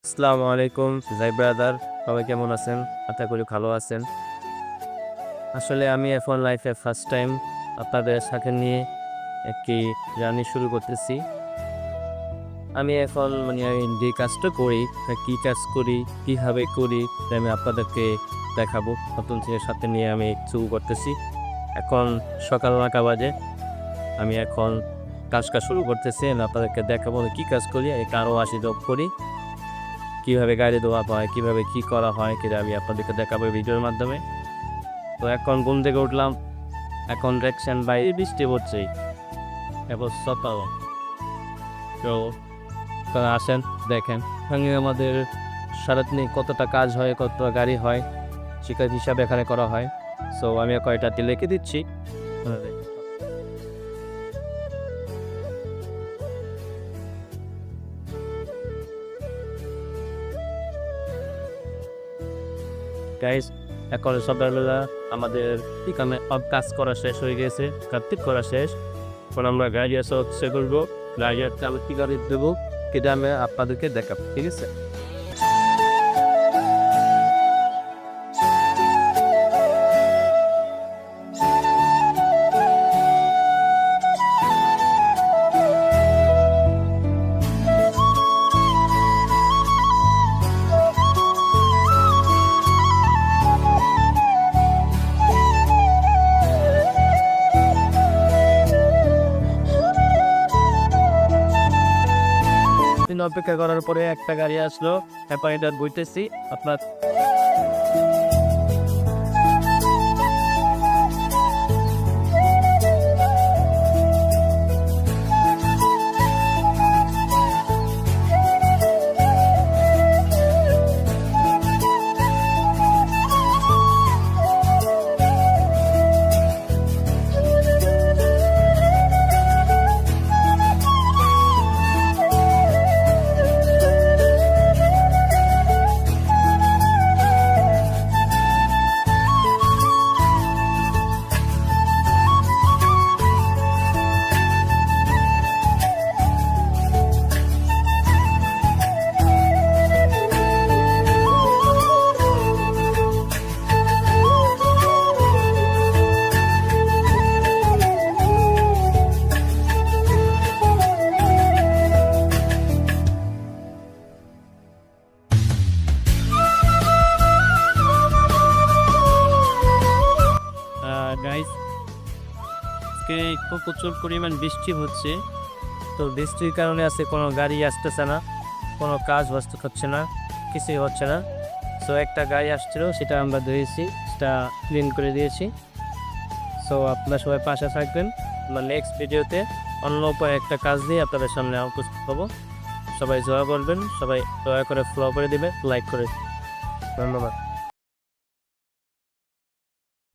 আসসালামু আলাইকুম জাই ব্রাদার, সবাই কেমন আছেন? আশা করি ভালো আছেন। আসলে আমি এখন লাইফে ফার্স্ট টাইম আপনাদের সাথে নিয়ে একটি জার্নি শুরু করতেছি। আমি এখন যে কাজটা করি, কী কাজ করি, কীভাবে করি, তা আমি আপনাদেরকে দেখাবো। নতুন থেকে সাথে নিয়ে আমি শুরু করতেছি। এখন সকাল ৯টা বাজে। আমি এখন কাজটা শুরু করতেছি। আমি আপনাদেরকে দেখাবো আমি কী কাজ করি, এই কারো আসি জব করি, কীভাবে গাড়ি ধোয়া হয়, কীভাবে কী করা হয়, সেটা আমি আপনাদেরকে দেখাবো ভিডিওর মাধ্যমে। তো এখন ঘুম থেকে উঠলাম, এখন দেখছেন বাইরে বৃষ্টি পড়ছে, এবার সকাল। তো আসেন দেখেন এখানে আমাদের সারাদিনে কতটা কাজ হয়, কতটা গাড়ি হয়, সেটার হিসাব এখানে করা হয়। সো আমি কয়টাতে লিখে দিচ্ছি। গাইস, এখন সকালবেলা আমাদের এখানে সব কাজ করা শেষ হয়ে গেছে, কার্তিক করা শেষ। এখন আমরা গাড়ি আসা হচ্ছে করবো, গাড়ি একটা আমি কি গাড়ি দেবো সেটা আমি আপনাদেরকে দেখাবো, ঠিক আছে? দিন অপেক্ষা করার পরে একটা গাড়ি আসলো, এখন এটা বইতেছি আপনার। গাইস, আজকে একটু প্রচুর পরিমাণ বৃষ্টি হচ্ছে। তো বৃষ্টির কারণে আছে কোনো গাড়ি আসতেছে না, কোনো কাজ বাস্তব হচ্ছে না, কিছুই হচ্ছে না। সো একটা গাড়ি আসছিল, সেটা আমরা ধরেছি, সেটা ক্লিন করে দিয়েছি। সো আপনারা সবাই পাশে থাকবেন। আমরা নেক্সট ভিডিওতে অন্য উপায়ে একটা কাজ দিয়ে আপনাদের সামনে উপস্থিত হবো। সবাই দোয়া করবেন, সবাই দয়া করে ফলো করে দিবেন, লাইক করে। ধন্যবাদ।